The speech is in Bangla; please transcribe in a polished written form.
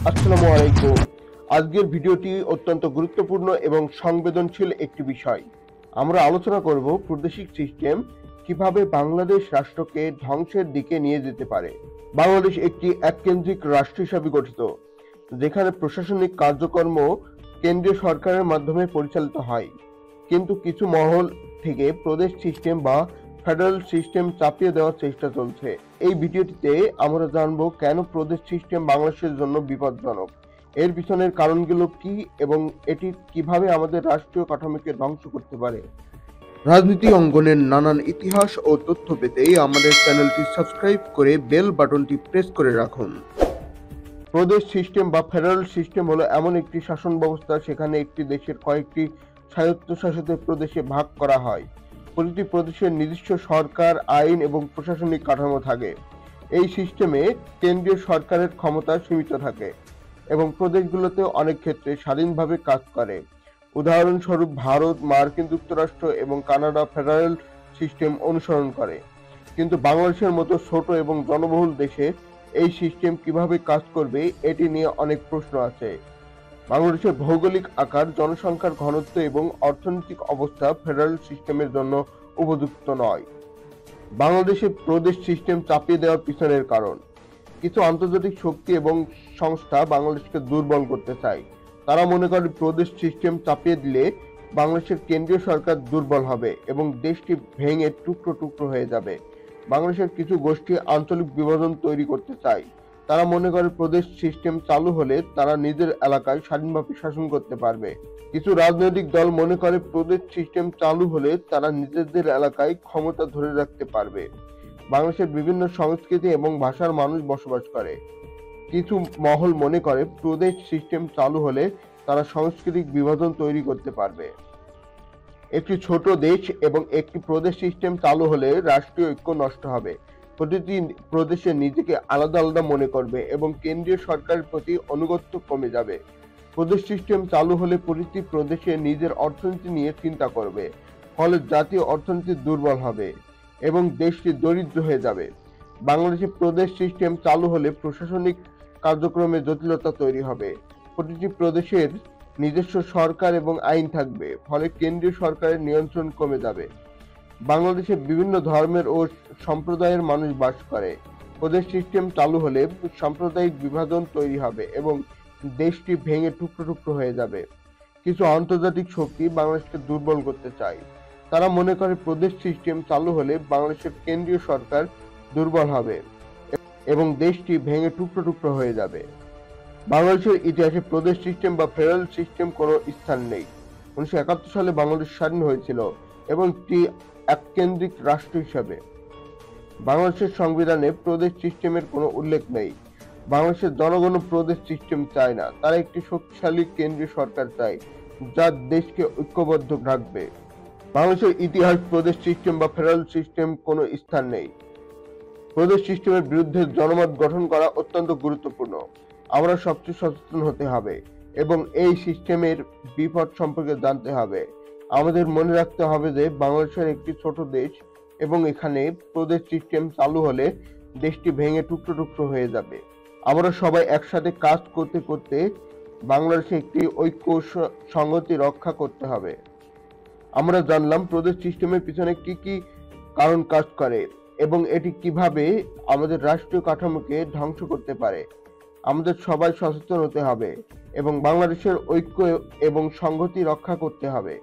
আসসালামু আলাইকুম। আজকের ভিডিওটি অত্যন্ত গুরুত্বপূর্ণ এবং সংবেদনশীল একটি বিষয়। আমরা আলোচনা করব প্রাদেশিক সিস্টেম কিভাবে বাংলাদেশ রাষ্ট্রকে ধ্বংসের দিকে নিয়ে যেতে পারে। বাংলাদেশ একটি এককেন্দ্রিক রাষ্ট্র হিসাবে গঠিত, যেখানে প্রশাসনিক কার্যক্রম কেন্দ্রীয় সরকারের মাধ্যমে পরিচালিত হয়। কিন্তু কিছু মহল থেকে প্রদেশ সিস্টেম বা ফেডারেল সিস্টেম চাপিয়ে দেওয়ার চেষ্টা চলছে। এই ভিডিওটিতে আমরা জানবো কেন প্রদেশ সিস্টেম বাংলাদেশের জন্য বিপজ্জনক, এর পিছনের কারণগুলো কি এবং এটি কিভাবে আমাদের রাষ্ট্রীয় কাঠামোকে ধ্বংস করতে পারে। রাজনীতি অঙ্গনের নানান ইতিহাস ও তথ্য পেতে আমাদের চ্যানেলটি সাবস্ক্রাইব করে বেল বাটনটি প্রেস করে রাখুন। প্রদেশ সিস্টেম বা ফেডারেল সিস্টেম হলো এমন একটি শাসন ব্যবস্থা যেখানে একটি দেশের কয়েকটি স্বায়ত্তশাসিত প্রদেশে ভাগ করা হয়। প্রতিটি প্রদেশের নিজস্ব সরকার, আইন এবং প্রশাসনিক কাঠামো থাকে। এই সিস্টেমে কেন্দ্রীয় সরকারের ক্ষমতা সীমিত থাকে এবং প্রদেশগুলোতে অনেক ক্ষেত্রে স্বাধীনভাবে কাজ করে। উদাহরণস্বরূপ ভারত, মার্কিন যুক্তরাষ্ট্র এবং কানাডা ফেডারেল সিস্টেম অনুসরণ করে। কিন্তু বাংলাদেশের মতো ছোট এবং জনবহুল দেশে এই সিস্টেম কিভাবে কাজ করবে এটি নিয়ে অনেক প্রশ্ন আছে। বাংলাদেশের ভৌগোলিক আকার, জনসংখ্যার ঘনত্ব এবং অর্থনৈতিক অবস্থা ফেডারেল সিস্টেমের জন্য উপযুক্ত নয়। বাংলাদেশের প্রদেশ সিস্টেম চাপিয়ে দেওয়ার পিছনের কারণ: কিছু আন্তর্জাতিক শক্তি এবং সংস্থা বাংলাদেশকে দুর্বল করতে চায়। তারা মনে করে প্রদেশ সিস্টেম চাপিয়ে দিলে বাংলাদেশের কেন্দ্রীয় সরকার দুর্বল হবে এবং দেশটি ভেঙে টুকরো টুকরো হয়ে যাবে। বাংলাদেশের কিছু গোষ্ঠী আঞ্চলিক বিভাজন তৈরি করতে চায়। তারা মনে করে প্রদেশ সিস্টেম চালু হলে তারা নিজের এলাকায় স্বাধীনভাবে শাসন করতে পারবে। কিছু রাজনৈতিক দল মনে করে প্রদেশ সিস্টেম চালু হলে তারা নিজেদের এলাকায় ক্ষমতা ধরে রাখতে পারবে। বাংলাদেশের বিভিন্ন সংস্কৃতি এবং ভাষার মানুষ বসবাস করে। কিছু মহল মনে করে প্রদেশ সিস্টেম চালু হলে তারা সাংস্কৃতিক বিভাজন তৈরি করতে পারবে। একটি ছোট দেশ এবং একটি প্রদেশ সিস্টেম চালু হলে রাষ্ট্রীয় ঐক্য নষ্ট হবে। প্রতিটি প্রদেশে নিজেকে আলাদা আলাদা মনে করবে এবং কেন্দ্রীয় সরকারের প্রতি আনুগত্য কমে যাবে। প্রদেশ সিস্টেম চালু হলে প্রতিটি প্রদেশে নিজের অর্থনীতি নিয়ে চিন্তা করবে, ফলে জাতীয় অর্থনীতি দুর্বল হবে এবং দেশটি দরিদ্র হয়ে যাবে। বাংলাদেশে প্রদেশ সিস্টেম চালু হলে প্রশাসনিক কার্যক্রমে জটিলতা তৈরি হবে। প্রতিটি প্রদেশের নিজস্ব সরকার এবং আইন থাকবে, ফলে কেন্দ্রীয় সরকারের নিয়ন্ত্রণ কমে যাবে। বাংলাদেশে বিভিন্ন ধর্মের ও সম্প্রদায়ের মানুষ বাস করে। প্রদেশ সিস্টেম চালু হলে সাম্প্রদায়িক বিভাজন তৈরি হবে এবং দেশটি ভেঙে টুকরো টুকরো হয়ে যাবে। কিছু আন্তর্জাতিক শক্তি বাংলাদেশকে দুর্বল করতে চায়। তারা মনে করে প্রদেশ সিস্টেম চালু হলে বাংলাদেশের কেন্দ্রীয় সরকার দুর্বল হবে এবং দেশটি ভেঙে টুকরো টুকরো হয়ে যাবে। বাংলাদেশের ইতিহাসে প্রদেশ সিস্টেম বা ফেডারেল সিস্টেম কোনো স্থান নেই। 1971 সালে বাংলাদেশ স্বাধীন হয়েছিল এবং একটি এককেন্দ্রিক রাষ্ট্র হিসাবে। বাংলাদেশের সংবিধানে প্রদেশ সিস্টেমের কোনো উল্লেখ নেই। বাংলাদেশের জনগণ প্রদেশ সিস্টেম চায় না, তারা একটি শক্তিশালী কেন্দ্রীয় সরকার চায় যা দেশকে ঐক্যবদ্ধ রাখবে। বাংলাদেশের ইতিহাস প্রদেশ সিস্টেম বা ফেডারেল সিস্টেম কোনো স্থান নেই। প্রদেশ সিস্টেমের বিরুদ্ধে জনমত গঠন করা অত্যন্ত গুরুত্বপূর্ণ। আমরা সবচেয়ে সচেতন হতে হবে এবং এই সিস্টেমের বিপদ সম্পর্কে জানতে হবে। আমাদের মনে রাখতে হবে যে বাংলাদেশের একটি ছোট দেশ এবং এখানে প্রদেশ সিস্টেম চালু হলে দেশটি ভেঙে টুকরো টুকরো হয়ে যাবে। আমরা সবাই একসাথে কাজ করতে করতে বাংলাদেশে একটি ঐক্য সংহতি রক্ষা করতে হবে। আমরা জানলাম প্রদেশ সিস্টেমের পিছনে কি কি কারণ কাজ করে এবং এটি কিভাবে আমাদের রাষ্ট্রীয় কাঠামোকে ধ্বংস করতে পারে। আমাদের সবাই সচেতন হতে হবে এবং বাংলাদেশের ঐক্য এবং সংহতি রক্ষা করতে হবে।